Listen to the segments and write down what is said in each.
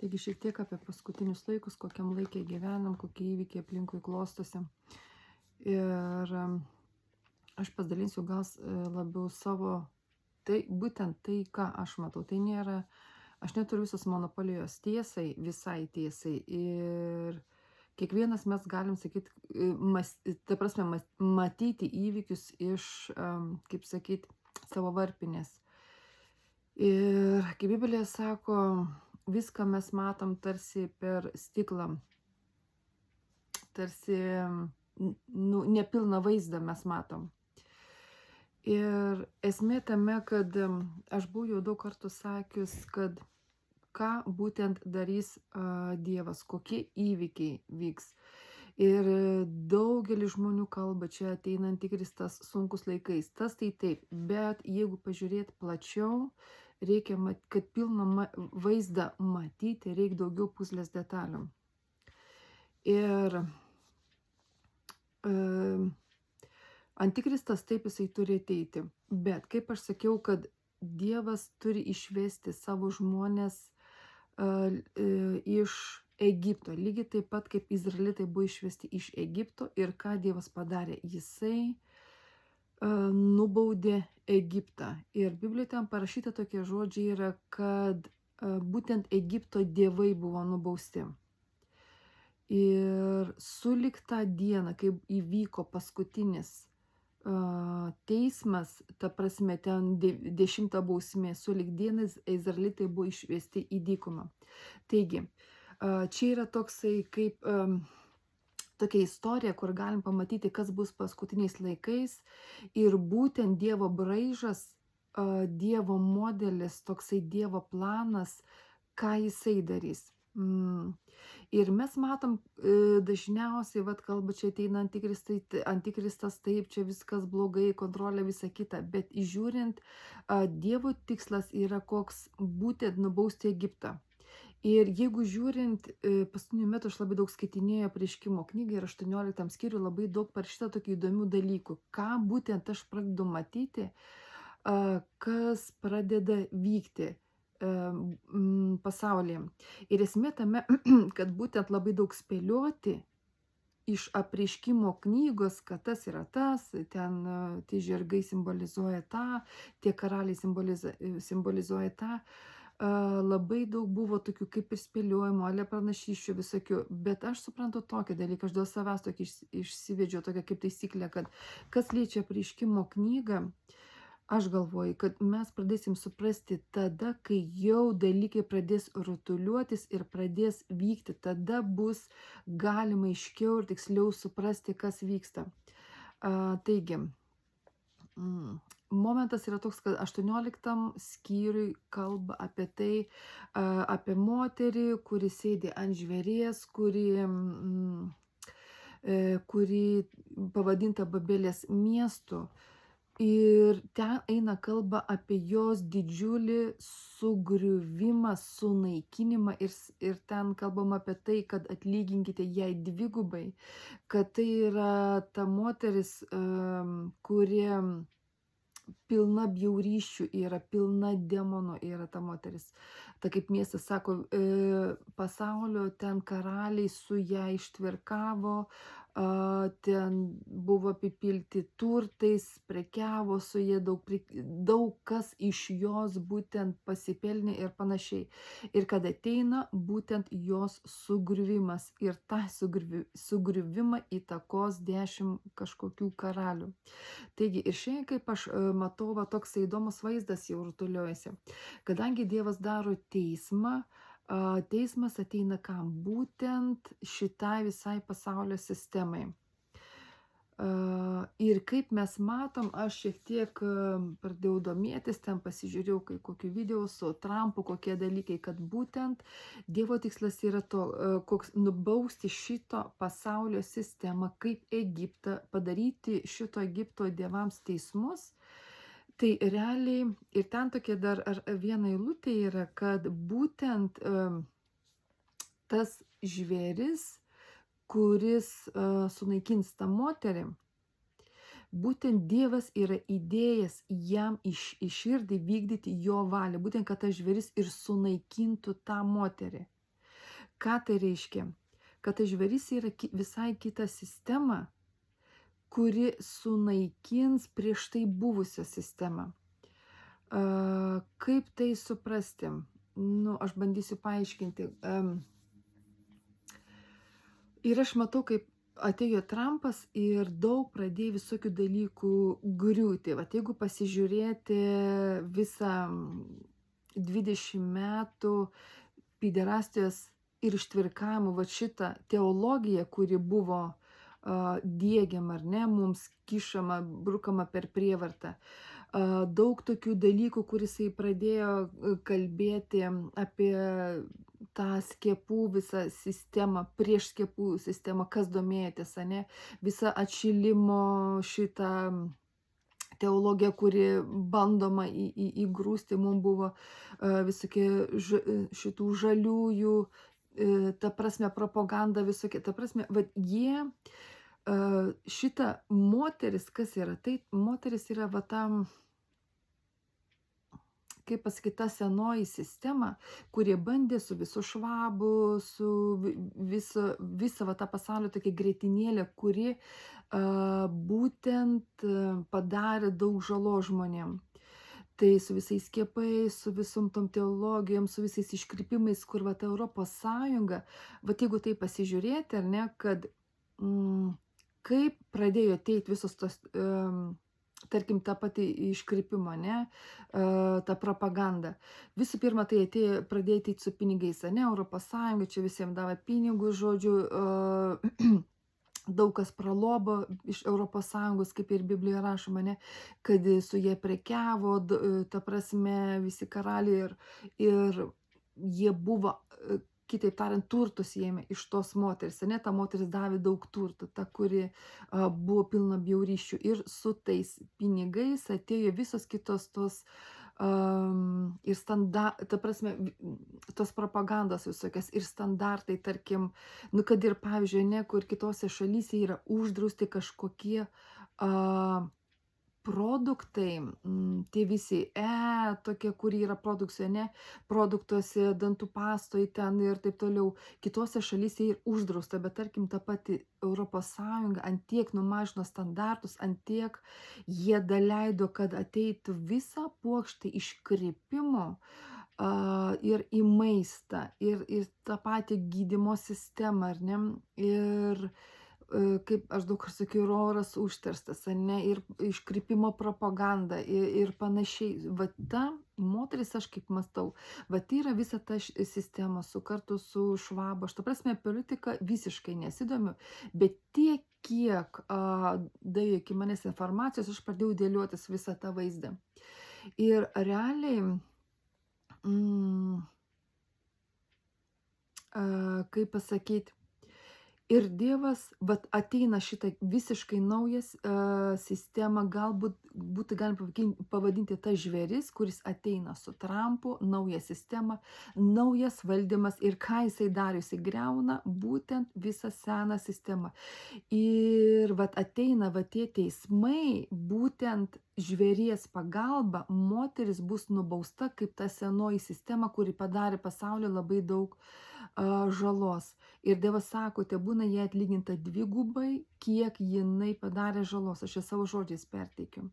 Taigi šiek tiek apie paskutinius laikus, kokiam laikė gyvenam, kokie įvykiai aplinkui klostosi. Ir aš pasidalinsiu labiau savo, tai būtent tai, ką aš matau. Tai nėra, aš neturiu visos monopolijos tiesai, visai tiesai. Ir kiekvienas mes galim sakyti, ta prasme, matyti įvykius iš, kaip sakyti, savo varpinės. Ir kaip Biblija sako, viską mes matom tarsi per stiklą, tarsi nepilną vaizdą mes matom. Ir esmė tame, kad aš buvau jau daug kartų sakius, kad ką būtent darys Dievas, kokie įvykiai vyks. Ir daugelis žmonių kalba, čia ateina antikristas sunkus laikais, tas tai taip, bet jeigu pažiūrėti plačiau, reikia, kad pilną vaizdą matyti, reikia daugiau puzlės detalių. Ir antikristas taip jisai turi ateiti, bet kaip aš sakiau, kad Dievas turi išvesti savo žmonės iš Egipto, lygiai taip pat kaip izraelitai buvo išvesti iš Egipto. Ir ką Dievas padarė? Jisai nubaudė Egiptą. Ir Biblijoje ten parašyta tokie žodžiai yra, kad būtent Egipto dievai buvo nubausti. Ir sulig tą dieną, kai įvyko paskutinis teismas, ta prasme, ten 10 bausmė, sulig dienas izraelitai buvo išvesti į dykumą. Taigi, čia yra toksai kaip tokia istorija, kur galim pamatyti, kas bus paskutiniais laikais, ir būtent Dievo braižas, Dievo modelis, toksai Dievo planas, ką jisai darys. Ir mes matom dažniausiai, kalba, čia ateina antikristas, taip, čia viskas blogai, kontrolė, visa kita, bet žiūrint, Dievo tikslas yra koks, būtent nubausti Egiptą. Ir jeigu žiūrint, paskutiniu metu aš labai daug skaitinėjau Apreiškimo knygą ir 18 skyrių labai daug parašyta tokių įdomių dalykų, ką būtent aš pradedu matyti, kas pradeda vykti pasaulyje. Ir esmė tame, kad būtent labai daug spėlioti iš Apreiškimo knygos, kad tas yra tas, ten tie žirgai simbolizuoja tą, tie karaliai simbolizuoja tą. Labai daug buvo tokių kaip ir spėliojimų, ale pranašysčių visokių, bet aš suprantu tokį dalyką, aš dėl savęs tokį išsivedžiau tokią kaip taisyklę, kad kas liečia Apreiškimo knygą, aš galvoju, kad mes pradėsim suprasti tada, kai jau dalykai pradės rutuliuotis ir pradės vykti, tada bus galima aiškiau ir tiksliau suprasti, kas vyksta. Taigi, momentas yra toks, kad 18 skyriui kalba apie tai, apie moterį, kuri sėdi ant žvėries, kuri pavadinta Babelės miestu. Ir ten eina kalba apie jos didžiulį sugriuvimą, sunaikinimą, ir ten kalbama apie tai, kad atlyginkite jai dvigubai, kad tai yra ta moteris, kuri pilna bjaurysčių yra, pilna demonų yra ta moteris. Ta kaip miestas sako, pasaulio ten karaliai su ją ištvirkavo, ten buvo apipilti turtais, prekiavo su jie, daug kas iš jos būtent pasipelnė ir panašiai. Ir kad ateina būtent jos sugriuvimas, ir tą sugriuvimą įtakos 10 kažkokių karalių. Taigi, ir šiandien, kaip aš matau, toks įdomus vaizdas jau rutuliuojasi. Kadangi Dievas daro teismą, teismas ateina kam? Būtent šitai visai pasaulio sistemai. Ir kaip mes matom, aš šiek tiek pradėjau domėtis, ten pasižiūrėjau kokių video su Trumpu, kokie dalykai, kad būtent Dievo tikslas yra koks nubausti šito pasaulio sistemą, kaip Egiptą, padaryti šito Egipto dievams teismus. Tai realiai, ir ten tokia dar viena eilutė yra, kad būtent tas žvėris, kuris sunaikins tą moterį, būtent Dievas yra įdėjęs jam į širdį vykdyti jo valią, būtent kad tas žvėris ir sunaikintų tą moterį. Ką tai reiškia? Kad tai žvėris yra visai kita sistema, kuri sunaikins prieš tai buvusią sistemą. Kaip tai suprasti? Nu, aš bandysiu paaiškinti. Ir aš matau, kaip atėjo Trumpas ir daug pradėjo visokių dalykų griūti. Vat jeigu pasižiūrėti visą 20 metų pederastijos ir ištvirkavimo, va šitą teologiją, kuri buvo diegiama, ar ne, mums kišama, brukama per prievartą. Daug tokių dalykų, kur jisai pradėjo kalbėti apie tą skiepų visą sistemą, prieš skiepų sistemą, kas domėjotės, ne, visą atšilimo šitą teologija, kuri bandoma įgrūsti, mums buvo visokie šitų žaliųjų, ta prasme, propaganda visokia, ta prasme, va jie, šita moteris, kas yra, tai moteris yra va tam, kaip pasakyti, ta senoji sistema, kurie bandė su visu švabu, su visą va tą pasaulio tokia greitinėlė, kuri būtent padarė daug žalos žmonėm. Tai su visais skiepais, su visom tom teologijom, su visais iškrypimais, kur va ta Europos Sąjunga, va jeigu tai pasižiūrėti, ar ne, kad kaip pradėjo ateiti visos tos, tarkim, ta pati iškrypimo, ne, ta propaganda. Visų pirma, tai pradėjo ateiti su pinigais, ne, Europos Sąjunga, čia visiems davė pinigus, žodžiu, daug kas pralobo iš Europos Sąjungos, kaip ir Biblijoje rašoma, ne, kad su jie prekiavo, ta prasme, visi karaliai ir jie buvo, kitaip tariant, turtus ėmė iš tos moteris, ne, ta moteris davė daug turtų, ta, kuri buvo pilna bjaurysčių, ir su tais pinigais atėjo visos kitos tos ir ta prasme, tos propagandos visokias ir standartai, tarkim, nu kad ir pavyzdžiui, ne, kur kitose šalyse yra uždrausti kažkokie produktai, tie visi tokie, kurie yra produktuose, dantų pastoje ten ir taip toliau. Kitose šalyse ir uždrausta, bet tarkim ta pati Europos Sąjunga ant tiek numažino standartus, ant tiek jie daleido, kad ateitų visa puokštė iškrypimo ir į maistą, ir tą patį gydymo sistemą, ar ne, ir kaip aš daug kur sakiau, ir oras užterstas, ne, ir iškrypimo propaganda ir panašiai. Va ta moteris, aš kaip mąstau, va tai yra visa ta sistema su kartu su Švabu. Aš ta prasme politiką visiškai nesidomiu, bet tiek, kiek davė iki manęs informacijos, aš pradėjau dėliotis visą tą vaizdą. Ir realiai, kaip pasakyti, ir Dievas, vat ateina šitą visiškai naujas sistemą, galbūt būtų galima pavadinti ta žvėris, kuris ateina su Trumpu, nauja sistema, naujas valdymas, ir ką jisai daro, jisai griauna būtent visą seną sistemą. Ir vat ateina va tie teismai, būtent žvėries pagalba, moteris bus nubausta kaip ta senoji sistema, kuri padarė pasaulyje labai daug žalos. Ir Dievas sako, te būna jie atlyginta dvigubai, kiek jinai padarė žalos. Aš čia savo žodžiais perteikiu.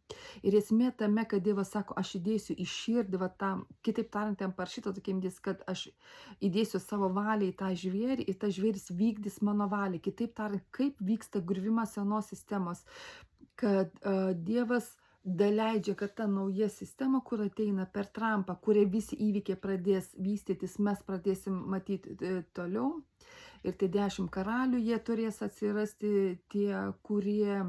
Ir esmė tame, kad Dievas sako, aš įdėsiu į širdį, va tam, kitaip tariant, ten parašyta tokia mintis, kad aš įdėsiu savo valią į tą žvėrį, ir tas žvėris vykdys mano valią. Kitaip tariant, kaip vyksta griuvimas senos sistemos, kad Dievas daleidžia, kad ta nauja sistema, kur ateina per Trumpą, kurie visi įvykiai pradės vystytis, mes pradėsim matyti toliau. Ir tie 10 karalių, jie turės atsirasti, tie, kurie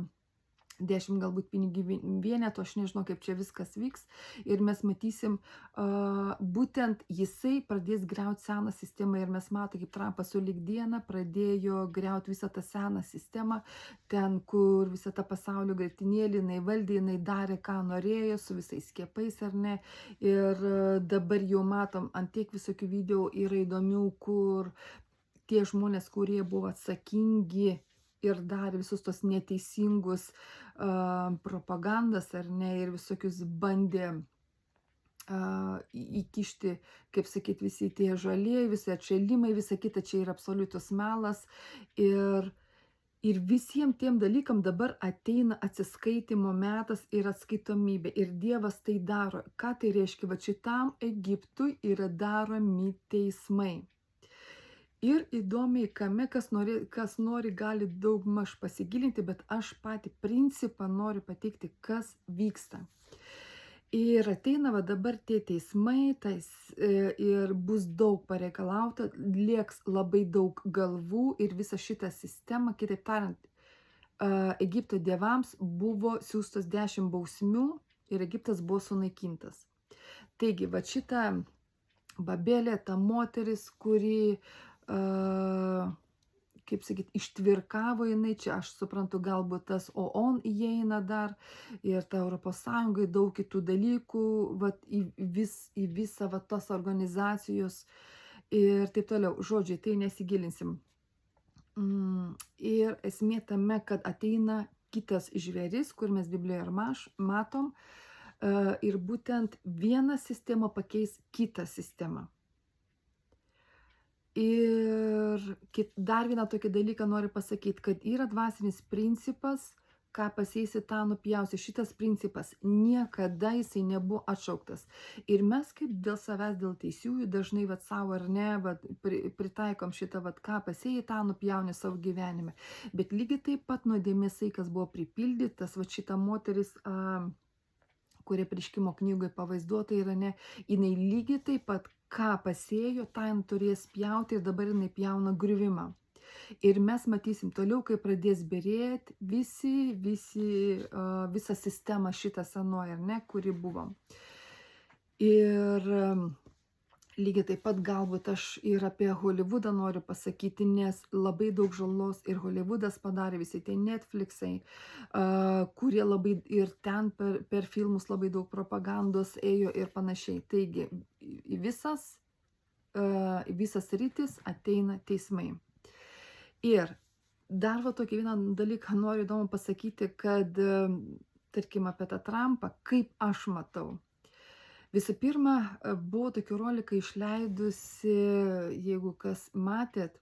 10 galbūt pinigų vienetų, aš nežinau, kaip čia viskas vyks. Ir mes matysim, būtent jisai pradės griauti seną sistemą, ir mes matome, kaip Trumpas sulig dieną pradėjo griauti visą tą seną sistemą, ten, kur visą tą pasaulio graitinėlį jinai valdė, jinai darė, ką norėjo, su visais skiepais, ar ne. Ir dabar jau matom, ant tiek visokių video yra įdomių, kur tie žmonės, kurie buvo atsakingi ir darė visus tos neteisingus propagandas, ar ne, ir visokius bandė įkišti, kaip sakyt, visi tie žalieji, visi atšalimai, visa kita čia yra absoliutus melas. Ir Ir visiem tiem dalykam dabar ateina atsiskaitimo metas ir atskaitomybė. Ir Dievas tai daro. Ką tai reiškia? Va šitam Egiptui yra daromi teismai. Ir įdomiai, kame, kas nori gali daugmaž pasigilinti, bet aš patį principą noriu pateikti, kas vyksta. Ir ateina va dabar tie teismai, ir bus daug pareikalauta, lieks labai daug galvų ir visa šita sistema, kitaip tariant, Egipto dievams buvo siūstos 10 bausmių ir Egiptas buvo sunaikintas. Taigi, va šita Babelė, ta moteris, kuri, kaip sakyt, ištvirkavo jinai, čia aš suprantu, galbūt tas OON įeina dar ir ta Europos Sąjungai daug kitų dalykų, vat, į visą va, tos organizacijos ir taip toliau. Žodžiai, tai nesigilinsim. Ir esmė tame, kad ateina kitas žvėris, kur mes Biblijoje ir matom, ir būtent viena sistema pakeis kitą sistemą. Ir dar vieną tokį dalyką noriu pasakyti, kad yra dvasinis principas, ką pasėsi, tą nupjausi. Šitas principas niekada jisai nebuvo atšauktas. Ir mes kaip dėl savęs, dėl teisiųjų, dažnai vat savo ar ne, vat, pritaikom šitą, vat, ką pasėjai, tą nupjauni savo gyvenime. Bet lygiai taip pat nuodėmės saikas buvo pripildytas, vat šita moteris, kurie Apreiškimo knygoje pavaizduota yra, ne, jinai lygiai taip pat, ką pasėjo, tą jin turės pjauti ir dabar jinai pjauna griuvimą. Ir mes matysim toliau, kai pradės byrėti visa sistema šitą senoji, ar ne, kuri buvo. Ir lygiai taip pat galbūt aš ir apie Hollywoodą noriu pasakyti, nes labai daug žalos ir Hollywoodas padarė, visi tie Netflixai, kurie labai ir ten per filmus labai daug propagandos ėjo ir panašiai. Taigi, į visas rytis ateina teismai. Ir dar va tokį vieną dalyką noriu įdomu pasakyti, kad, tarkim, apie tą Trumpą, kaip aš matau. Visų pirma, buvo tokį roliką išleidusi, jeigu kas matėt,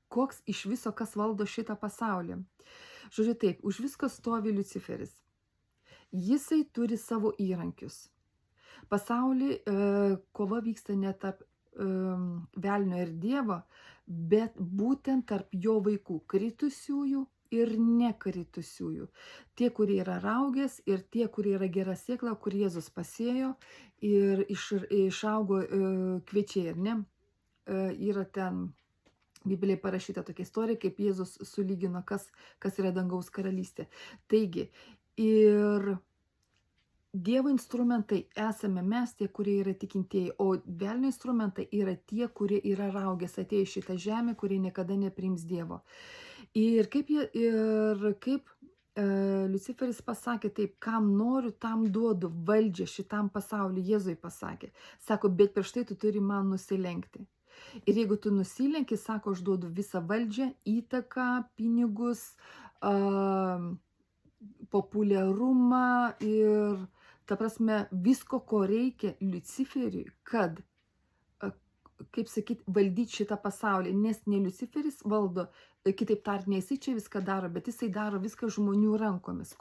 koks iš viso, kas valdo šitą pasaulį. Žodžiu taip, už visko stovi Liuciferis. Jisai turi savo įrankius. Pasauly kova vyksta ne tarp velnio ir Dievo, bet būtent tarp jo vaikų, kritusiųjų ir nekritusiųjų. Tie, kurie yra raugės ir tie, kurie yra gera sėkla, kur Jėzus pasėjo ir išaugo kviečiai, ar ne? Yra ten Biblijoje parašyta tokia istorija, kaip Jėzus sulygino, kas yra dangaus karalystė. Taigi, ir Dievo instrumentai esame mes, tie, kurie yra tikintieji, o velnio instrumentai yra tie, kurie yra raugės, atėjo šitą žemę, kurie niekada nepriims Dievo. Ir kaip Liuciferis pasakė taip, kam noriu, tam duodu valdžią šitam pasauliu, Jėzui pasakė. Sako, bet prieš tai tu turi man nusilenkti. Ir jeigu tu nusilenki, sako, aš duodu visą valdžią, įtaką, pinigus, populiarumą ir, ta prasme, visko, ko reikia Liuciferiui, kad, kaip sakyt, valdyti šitą pasaulį, nes ne Liuciferis valdo, kitaip tariant, ne jisai čia viską daro, bet jisai daro viską žmonių rankomis.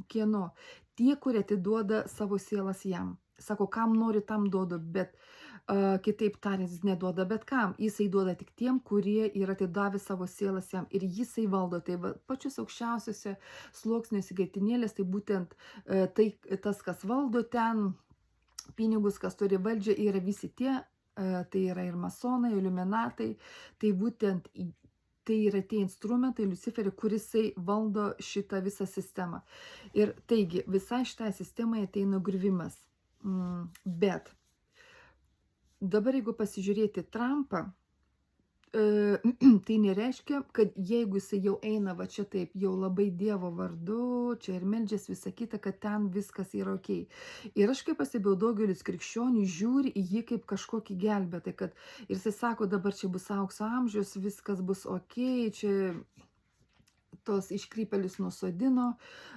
Kieno? Tie, kurie atiduoda savo sielas jam. Sako, kam noriu, tam duodu, bet kitaip tariant, jis neduoda bet kam. Jisai duoda tik tiem, kurie yra atidavę savo sielas jam. Ir jisai valdo. Tai pačius aukščiausiuose sluoksniuose gaitinėlės, tai būtent tas, kas valdo ten, pinigus, kas turi valdžią, yra visi tie, tai yra ir masonai, iliuminatai, tai būtent tai yra tie instrumentai Liuciferio, kurisai valdo šitą visą sistemą. Ir taigi, visai šitai sistemai ateina griuvimas. Bet dabar, jeigu pasižiūrėti Trumpą, tai nereiškia, kad jeigu jisai jau eina va čia taip, jau labai Dievo vardu, čia ir meldžias visą kitą, kad ten viskas yra okei. Ir aš kaip pastebėjau, daugelis krikščionių žiūri į jį kaip kažkokį gelbėtą, kad ir jisai sako, dabar čia bus aukso amžius, viskas bus okei, čia tos iškrypėlius nusodino,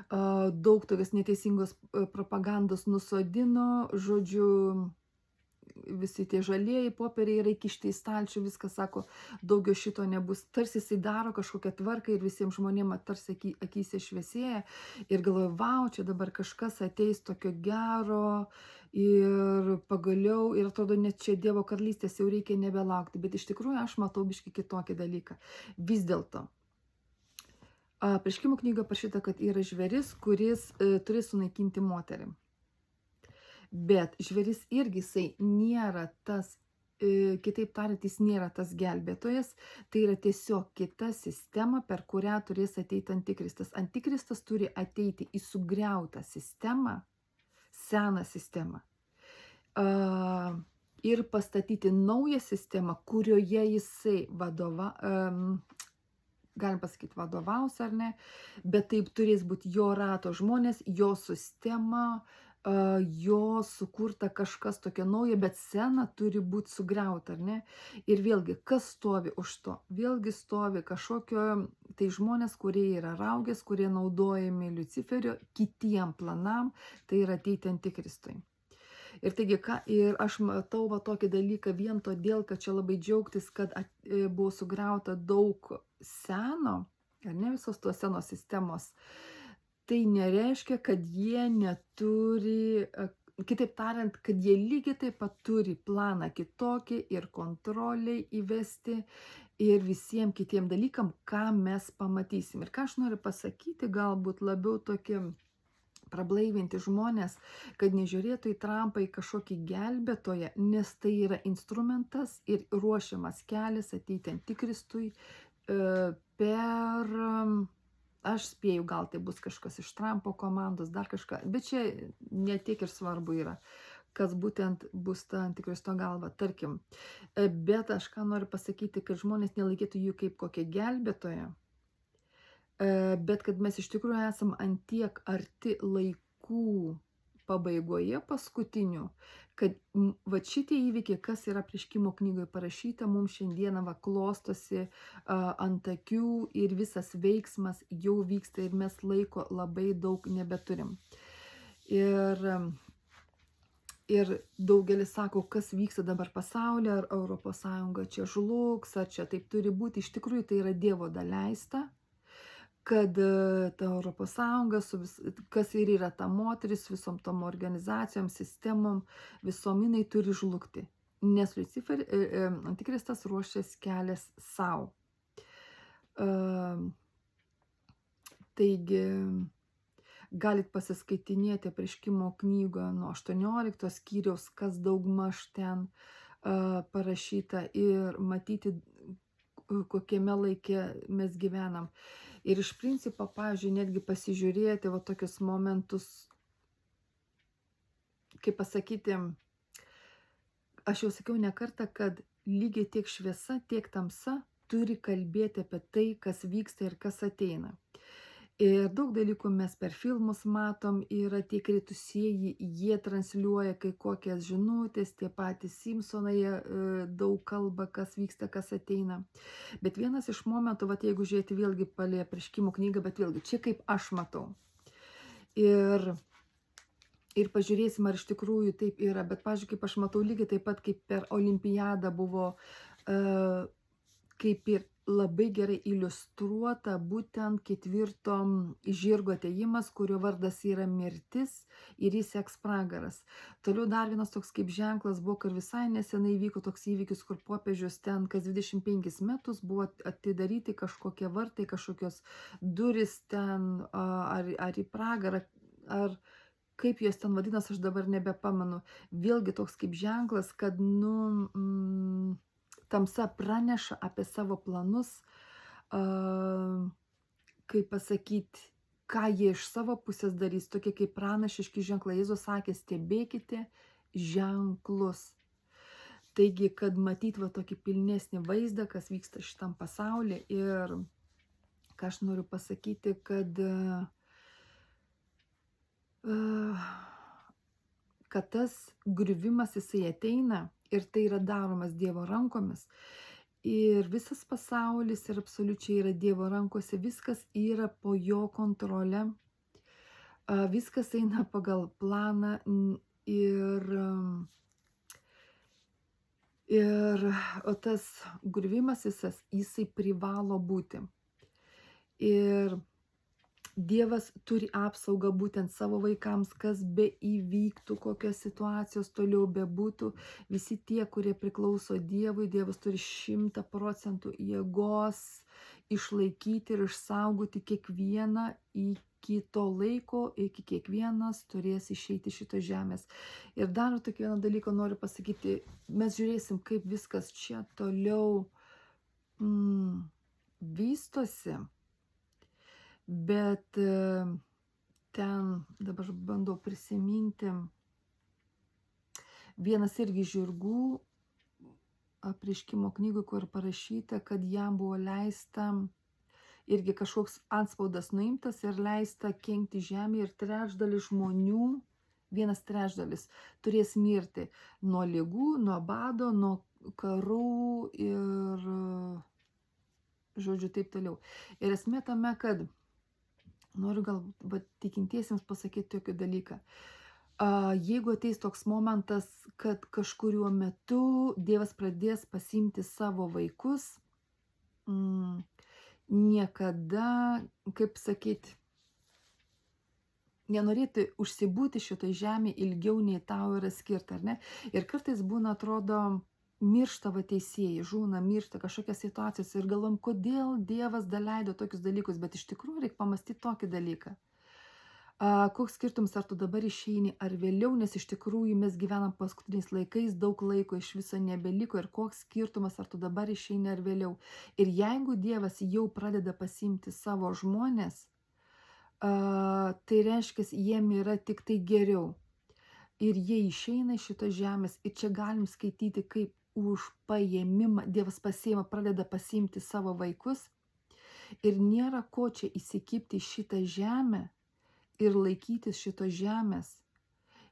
daug tokios neteisingos propagandos nusodino, žodžiu, visi tie žalieji popieriai yra įkišti į stalčių, viskas sako, daugiau šito nebus. Tarsi jisai daro kažkokią tvarką ir visiems žmonėms tarsi akyse šviesėja ir galvoju, vau, čia dabar kažkas ateis tokio gero ir pagaliau, ir atrodo, net čia Dievo karalystės jau reikia nebelaukti, bet iš tikrųjų aš matau biškį kitokį dalyką. Vis dėlto, Apreiškimo knygoje parašyta, kad yra žvėris, kuris turės sunaikinti moterį. Bet žvėris irgi jisai nėra tas, kitaip tariant, jis nėra tas gelbėtojas, tai yra tiesiog kita sistema, per kurią turės ateiti antikristas. Antikristas turi ateiti į sugriautą sistemą, seną sistemą, ir pastatyti naują sistemą, kurioje jisai galim pasakyti, vadovaus ar ne, bet taip turės būti jo rato žmonės, jo sistema, jo sukurta kažkas tokio naujo, bet sena turi būti sugriauta, ar ne? Ir vėlgi, kas stovi už to? Vėlgi stovi kažkokio, tai žmonės, kurie yra raugės, kurie naudojami Liuciferio kitiem planam, tai yra ateiti antikristui. Ir taigi, ir aš matau va tokį dalyką vien todėl, kad čia labai džiaugtis, kad buvo sugriauta daug seno, ar ne, visos tos senos sistemos. Tai nereiškia, kad jie neturi, kitaip tariant, kad jie lygiai taip pat turi planą kitokį ir kontroliai įvesti ir visiems kitiem dalykam, ką mes pamatysim. Ir ką aš noriu pasakyti, galbūt labiau tokie prablaivinti žmonės, kad nežiūrėtų į Trumpą į kažkokį gelbėtoją, nes tai yra instrumentas ir ruošiamas kelias ateiti antikristui per, aš spėju, gal tai bus kažkas iš Trumpo komandos, dar kažką, bet čia netiek ir svarbu yra, kas būtent bus ta antikristo galva, tarkim. Bet aš ką noriu pasakyti, kad žmonės nelaikytų jų kaip kokią gelbėtoją, bet kad mes iš tikrųjų esam antiek arti laikų pabaigoje paskutinių, kad va šitie įvykiai, kas yra Apreiškimo knygoje parašyta, mums šiandieną va klostosi ant akių ir visas veiksmas jau vyksta ir mes laiko labai daug nebeturim. Ir daugelis sako, kas vyksta dabar pasaulyje, ar Europos Sąjunga čia žlugs, ar čia taip turi būti. Iš tikrųjų tai yra Dievo daleista, kad ta Europos Sąjunga, kas ir yra ta moteris, visom tom organizacijom, sistemom, visom jinai turi žlugti. Nes antikristas ruošias kelias savo. Taigi, galit pasiskaitinėti Apreiškimo knygoje nuo 18 skyriaus, kas daugmaž ten parašyta ir matyti, kokiame laike mes gyvenam. Ir iš principo, pavyzdžiui, netgi pasižiūrėti va tokius momentus, kaip pasakyti, aš jau sakiau ne kartą, kad lygiai tiek šviesa, tiek tamsa turi kalbėti apie tai, kas vyksta ir kas ateina. Ir daug dalykų mes per filmus matom, yra tie kritusieji, jie transliuoja kai kokias žinutės, tie patys Simpsonai daug kalba, kas vyksta, kas ateina. Bet vienas iš momentų, vat, jeigu žiūrėti vėlgi palei Apreiškimo knygą, bet vėlgi čia kaip aš matau. Ir pažiūrėsim, ar iš tikrųjų taip yra, bet, pavyzdžiui, kaip aš matau lygiai taip pat, kaip per olimpiadą buvo kaip ir labai gerai iliustruota būtent 4 žirgo atėjimas, kurio vardas yra mirtis ir jis seks pragaras. Toliau dar vienas toks kaip ženklas buvo, kad visai nesenai vyko toks įvykis, kur popiežius ten kas 25 metus buvo atidaryti kažkokie vartai, kažkokios duris ten, ar į pragarą, ar kaip jos ten vadinas, aš dabar nebepamenu. Vėlgi toks kaip ženklas, kad tamsa praneša apie savo planus, kaip pasakyti, ką jie iš savo pusės darys, tokie kaip pranašiški ženklai. Jėzus sakė, stebėkite ženklus. Taigi, kad matyt va tokį pilnesnį vaizdą, kas vyksta šitam pasaulyje. Ir ką aš noriu pasakyti, kad tas griuvimas jisai ateina ir tai yra daromas Dievo rankomis. Ir visas pasaulis ir absoliučiai yra Dievo rankose, viskas yra po jo kontrolę, viskas eina pagal planą ir o tas griuvimas visas, jisai privalo būti. Ir Dievas turi apsaugą būtent savo vaikams, kas be įvyktų, kokios situacijos toliau bebūtų. Visi tie, kurie priklauso Dievui, Dievas turi 100% jėgos išlaikyti ir išsaugoti kiekvieną iki to laiko, iki kiekvienas turės išeiti iš šitos žemės. Ir dar tokį vieną dalyką noriu pasakyti, mes žiūrėsim, kaip viskas čia toliau vystosi. Bet ten, dabar aš bandau prisiminti, vienas irgi žirgų apreiškimo knygų, kur parašyta, kad jam buvo leista, irgi kažkoks antspaudas nuimtas ir leista kenkti žemę ir trečdalis žmonių, 1/3 turės mirti nuo ligų, nuo bado, nuo karų ir, žodžiu, taip toliau. Ir esmė tame, kad noriu gal tikintiesiems pasakyti tokį dalyką. Jeigu ateis toks momentas, kad kažkuriuo metu Dievas pradės pasiimti savo vaikus, niekada, kaip sakyti, nenorėti užsibūti šitoj žemėje ilgiau nei tau yra skirta, ar ne? Ir kartais būna, atrodo, miršta teisėjai, žūna, miršta kažkokios situacijos ir galvom, kodėl Dievas daleido tokius dalykus, bet iš tikrųjų reikia pamastyti tokį dalyką. Koks skirtumas, ar tu dabar išeini ar vėliau, nes iš tikrųjų mes gyvenam paskutiniais laikais, daug laiko iš viso nebeliko ir koks skirtumas, ar tu dabar išeini ar vėliau. Ir jeigu Dievas jau pradeda pasiimti savo žmonės, tai reiškia, jiem yra tik tai geriau. Ir jie išeina iš šitos žemės ir čia galim skaityti, kaip už paėmimą Dievas pasiima, pradeda pasiimti savo vaikus ir nėra ko čia įsikibti šitą žemę ir laikytis šitos žemės.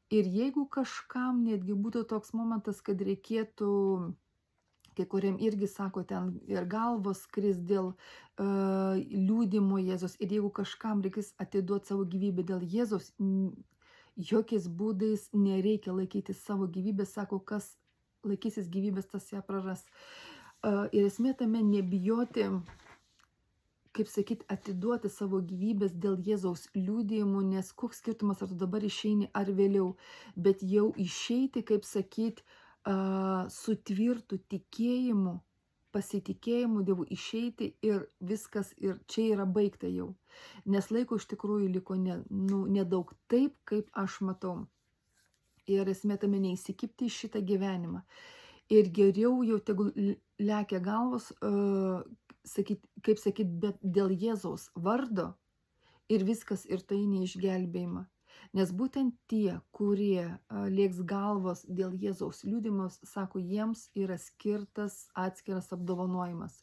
Ir jeigu kažkam netgi būtų toks momentas, kad reikėtų, kai kuriam irgi sako, ten ir galvos kris dėl liūdimo Jėzus, ir jeigu kažkam reikės atiduoti savo gyvybę dėl Jėzus, jokiais būdais nereikia laikyti savo gyvybės, sako, kas laikysis gyvybės, tas ją praras. Ir esmė tame nebijoti, kaip sakyti, atiduoti savo gyvybės dėl Jėzaus liūdėjimų, nes koks skirtumas, ar tu dabar išeini ar vėliau, bet jau išeiti, kaip sakyti, su tvirtu tikėjimu, pasitikėjimu Dievu, išeiti ir viskas, ir čia yra baigta jau. Nes laiko iš tikrųjų liko nedaug, taip, kaip aš matau. Ir esmė tame neįsikibti į šitą gyvenimą. Ir geriau jau tegul lekia galvos, kaip sakyt, bet dėl Jėzaus vardo ir viskas, ir tai neišgelbėjimą. Nes būtent tie, kurie lieks galvos dėl Jėzaus liūdimos, sako, jiems yra skirtas atskiras apdovanojimas.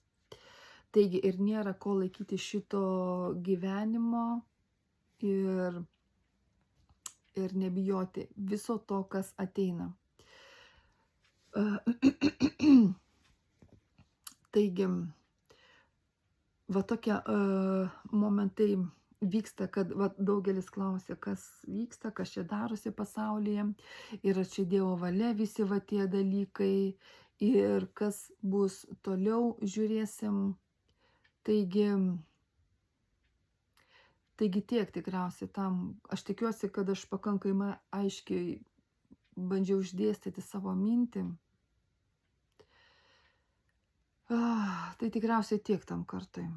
Taigi ir nėra ko laikyti šito gyvenimo ir nebijoti viso to, kas ateina. Taigi, va tokie momentai vyksta, kad daugelis klausia, kas vyksta, kas čia darosi pasaulyje, ir čia Dievo valia visi tie dalykai, ir kas bus toliau, žiūrėsim. Taigi tiek tikriausiai tam. Aš tikiuosi, kad aš pakankamai aiškiai bandžiau išdėstyti savo mintį. Tai tikriausiai tiek tam kartui.